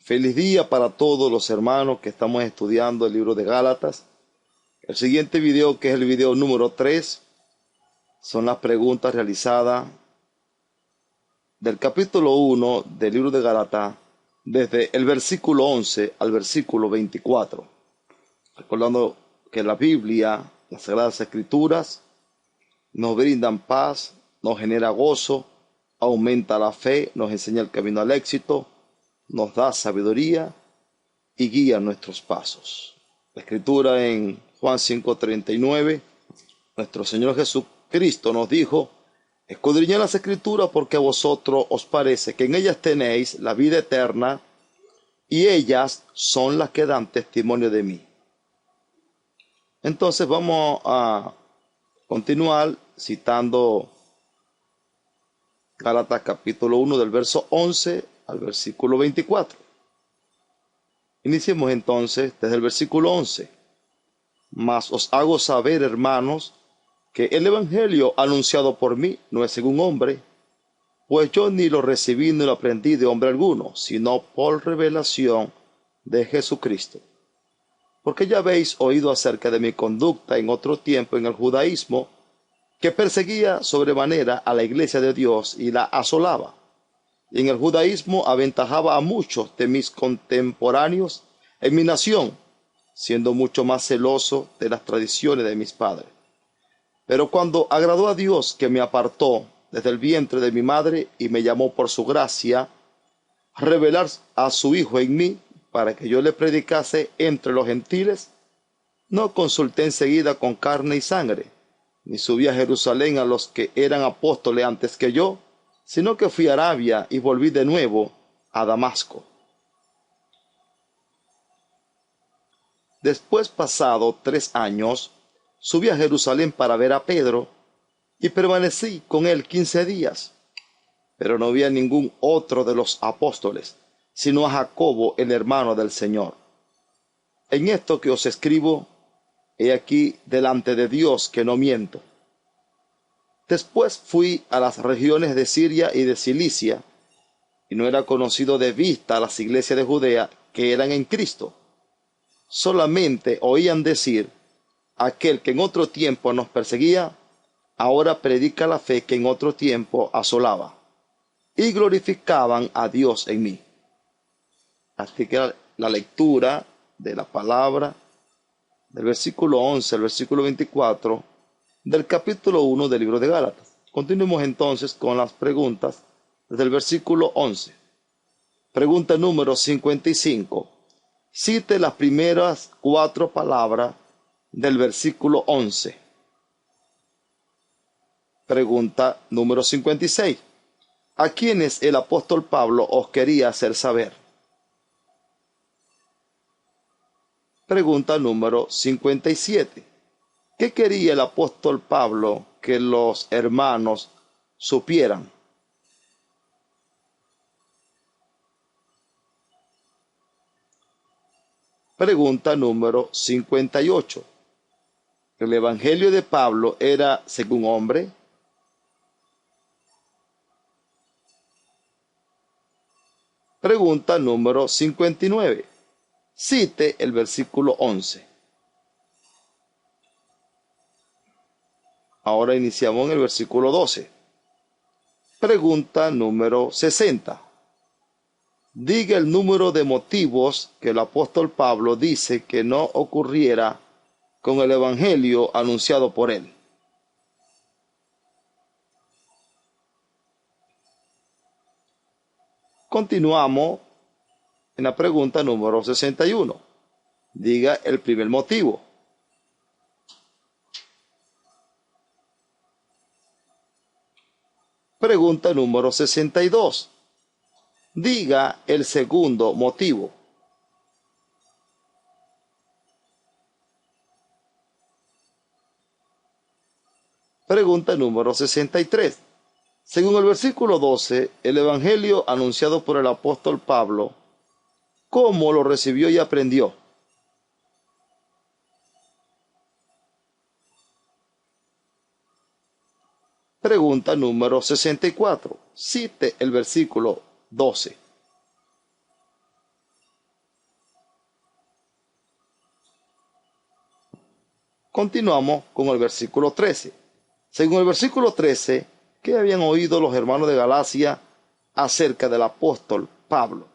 Feliz día para todos los hermanos que estamos estudiando el libro de Gálatas. El siguiente video, que es el video número 3, son las preguntas realizadas del capítulo 1 del libro de Gálatas, desde el versículo 11 al versículo 24. Recordando que la Biblia, las Sagradas Escrituras, nos brindan paz, nos genera gozo, aumenta la fe, nos enseña el camino al éxito, nos da sabiduría y guía nuestros pasos. La Escritura en Juan 5:39, nuestro Señor Jesucristo nos dijo: escudriñad las Escrituras porque a vosotros os parece que en ellas tenéis la vida eterna, y ellas son las que dan testimonio de mí. Entonces vamos a continuar citando Gálatas capítulo 1 del verso 11 al versículo 24. Iniciemos entonces desde el versículo 11. Mas os hago saber, hermanos, que el evangelio anunciado por mí no es según hombre, pues yo ni lo recibí ni lo aprendí de hombre alguno, sino por revelación de Jesucristo. Porque ya habéis oído acerca de mi conducta en otro tiempo en el judaísmo, que perseguía sobremanera a la iglesia de Dios y la asolaba. Y en el judaísmo aventajaba a muchos de mis contemporáneos en mi nación, siendo mucho más celoso de las tradiciones de mis padres. Pero cuando agradó a Dios, que me apartó desde el vientre de mi madre y me llamó por su gracia, a revelar a su Hijo en mí, para que yo le predicase entre los gentiles, no consulté enseguida con carne y sangre, ni subí a Jerusalén a los que eran apóstoles antes que yo, sino que fui a Arabia y volví de nuevo a Damasco. Después, pasado 3 años, subí a Jerusalén para ver a Pedro, y permanecí con él 15 días. Pero no vi a ningún otro de los apóstoles, sino a Jacobo, el hermano del Señor. En esto que os escribo, he aquí delante de Dios que no miento. Después fui a las regiones de Siria y de Cilicia, y no era conocido de vista a las iglesias de Judea que eran en Cristo. Solamente oían decir: aquel que en otro tiempo nos perseguía, ahora predica la fe que en otro tiempo asolaba. Y glorificaban a Dios en mí. Así que la lectura de la palabra del versículo 11 al versículo 24 del capítulo 1 del libro de Gálatas. Continuemos entonces con las preguntas desde el versículo 11. Pregunta número 55. Cite las primeras 4 palabras del versículo 11. Pregunta número 56. ¿A quiénes el apóstol Pablo os quería hacer saber? Pregunta número 57. ¿Qué quería el apóstol Pablo que los hermanos supieran? Pregunta número 58. ¿El evangelio de Pablo era según hombre? Pregunta número 59. Cite el versículo 11. Ahora iniciamos en el versículo 12. Pregunta número 60. Diga el número de motivos que el apóstol Pablo dice que no ocurriera con el evangelio anunciado por él. Continuamos en la pregunta número 61. Diga el primer motivo. Pregunta número 62. Diga el segundo motivo. Pregunta número 63. Según el versículo 12, el evangelio anunciado por el apóstol Pablo, ¿cómo lo recibió y aprendió? Pregunta número 64. Cite el versículo 12. Continuamos con el versículo 13. Según el versículo 13, ¿qué habían oído los hermanos de Galacia acerca del apóstol Pablo?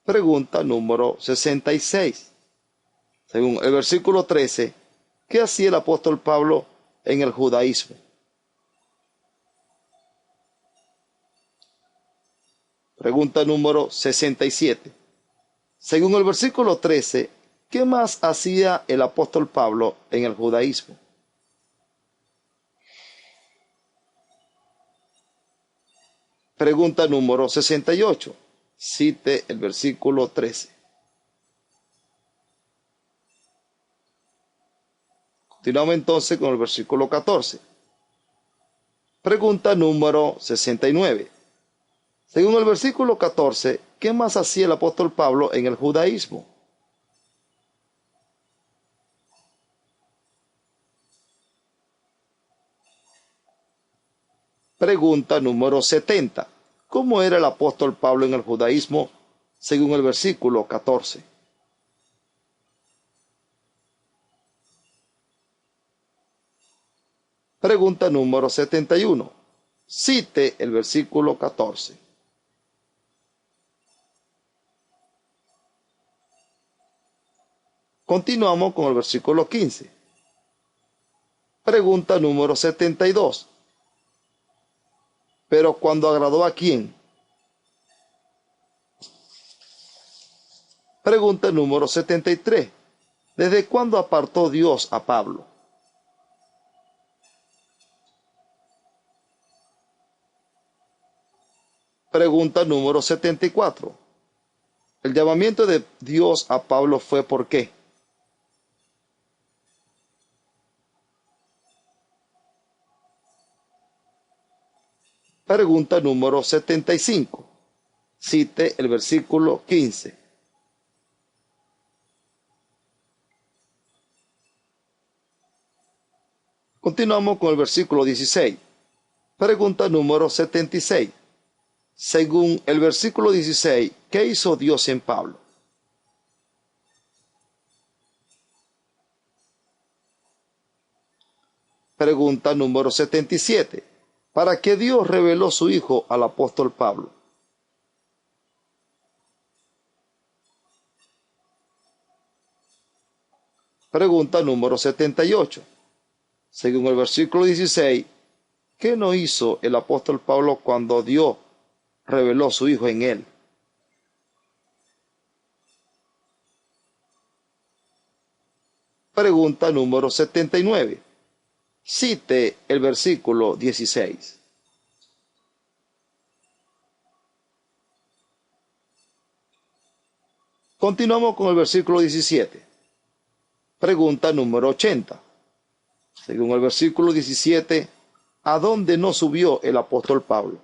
Pregunta número 66. Según el versículo 13, ¿qué hacía el apóstol Pablo en el judaísmo? Pregunta número 67. Según el versículo 13, ¿qué más hacía el apóstol Pablo en el judaísmo? Pregunta número 68. Cite el versículo 13. Continuamos entonces con el versículo 14. Pregunta número 69. Según el versículo 14, ¿qué más hacía el apóstol Pablo en el judaísmo? Pregunta número 70. ¿Cómo era el apóstol Pablo en el judaísmo según el versículo 14? Pregunta número 71. Cite el versículo 14. Continuamos con el versículo 15. Pregunta número 72. ¿Pero cuando agradó a quién? Pregunta número 73. ¿Desde cuándo apartó Dios a Pablo? Pregunta número 74. ¿El llamamiento de Dios a Pablo fue por qué? Pregunta número 75. Cite el versículo 15. Continuamos con el versículo 16. Pregunta número 76. Según el versículo 16, ¿qué hizo Dios en Pablo? Pregunta número 77. ¿Para qué Dios reveló su Hijo al apóstol Pablo? Pregunta número 78. Según el versículo 16, ¿qué no hizo el apóstol Pablo cuando Dios reveló su Hijo en él? Pregunta número 79. Cite el versículo 16. Continuamos con el versículo 17. Pregunta número 80. Según el versículo 17, ¿a dónde no subió el apóstol Pablo?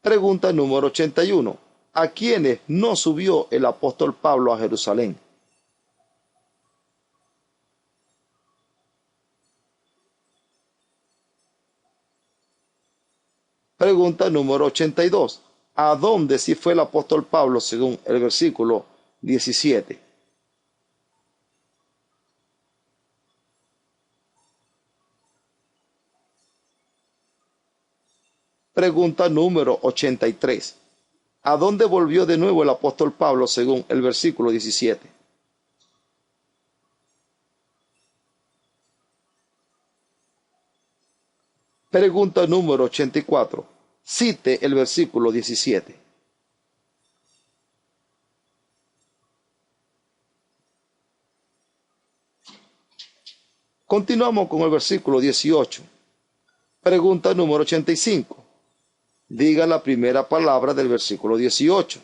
Pregunta número 81. ¿A quiénes no subió el apóstol Pablo a Jerusalén? Pregunta número 82. ¿A dónde sí fue el apóstol Pablo según el versículo 17? Pregunta número 83. ¿A dónde volvió de nuevo el apóstol Pablo según el versículo 17? Pregunta número 84. Cite el versículo 17. Continuamos con el versículo 18. Pregunta número 85. Diga la primera palabra del versículo 18.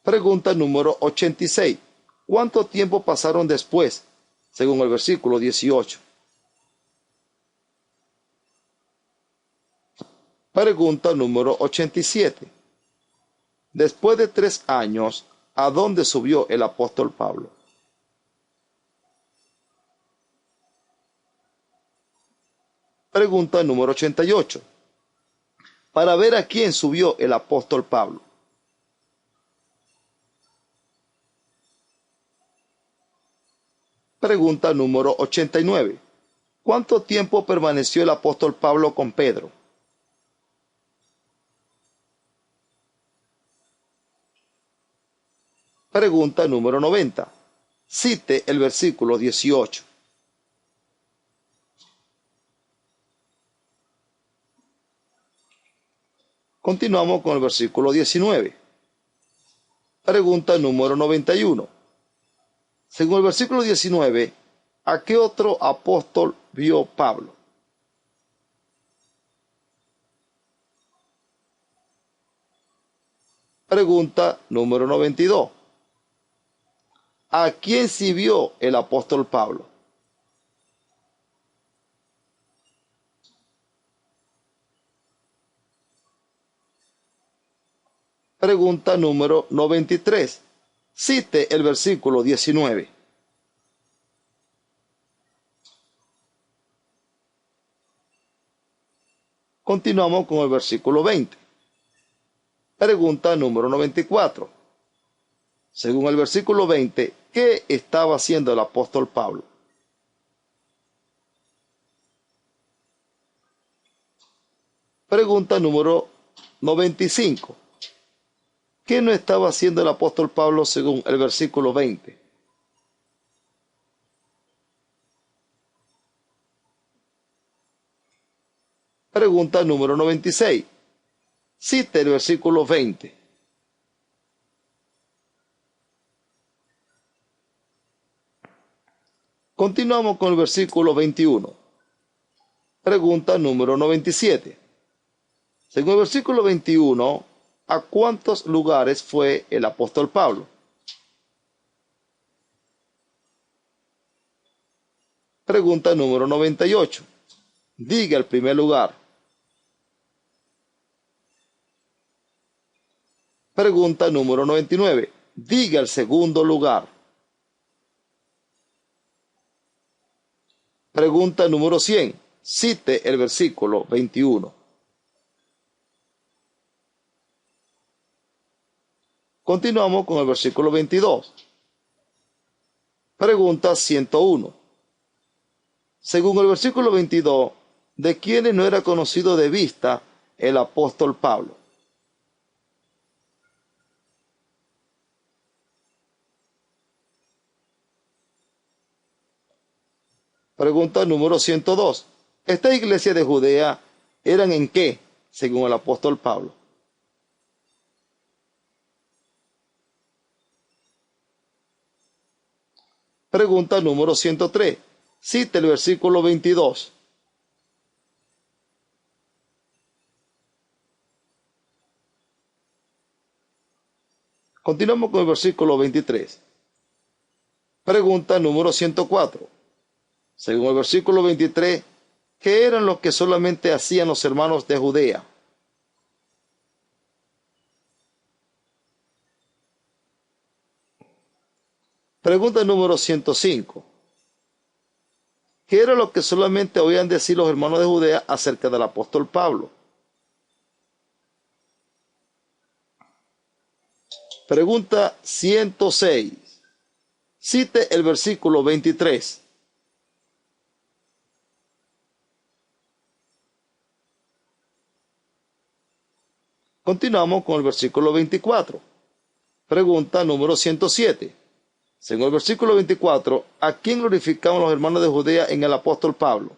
Pregunta número 86. ¿Cuánto tiempo pasaron después, según el versículo 18? Pregunta número 87. Después de 3 años, ¿a dónde subió el apóstol Pablo? Pregunta número 88. Para ver a quién subió el apóstol Pablo. Pregunta número 89. ¿Cuánto tiempo permaneció el apóstol Pablo con Pedro? Pregunta número 90. Cite el versículo 18. Continuamos con el versículo 19. Pregunta número 91. Según el versículo 19, ¿a qué otro apóstol vio Pablo? Pregunta número 92. ¿A quién sí vio el apóstol Pablo? Pregunta número 93. Cite el versículo 19. Continuamos con el versículo 20. Pregunta número 94. Según el versículo 20, ¿qué estaba haciendo el apóstol Pablo? Pregunta número 95. ¿Qué no estaba haciendo el apóstol Pablo según el versículo 20? Pregunta número 96. Cite el versículo 20. Continuamos con el versículo 21. Pregunta número 97. Según el versículo 21, ¿a cuántos lugares fue el apóstol Pablo? Pregunta número 98. Diga el primer lugar. Pregunta número 99. Diga el segundo lugar. Pregunta número 100. Cite el versículo 21. Continuamos con el versículo 22. Pregunta 101. Según el versículo 22, ¿de quiénes no era conocido de vista el apóstol Pablo? Pregunta número 102. ¿Esta iglesia de Judea eran en qué, según el apóstol Pablo? Pregunta número 103. Cite el versículo 22. Continuamos con el versículo 23. Pregunta número 104. Según el versículo 23, ¿qué eran lo que solamente hacían los hermanos de Judea? Pregunta número 105. ¿Qué era lo que solamente oían decir los hermanos de Judea acerca del apóstol Pablo? Pregunta 106. Cite el versículo 23. Continuamos con el versículo 24. Pregunta número 107. Según el versículo 24, ¿a quién glorificaban los hermanos de Judea en el apóstol Pablo?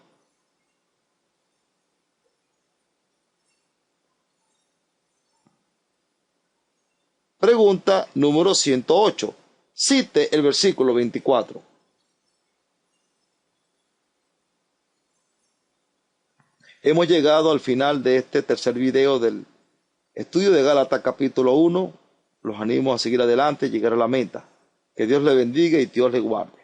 Pregunta número 108. Cite el versículo 24. Hemos llegado al final de este tercer video del estudio de Gálatas capítulo 1. Los animo a seguir adelante y llegar a la meta. Que Dios le bendiga y Dios le guarde.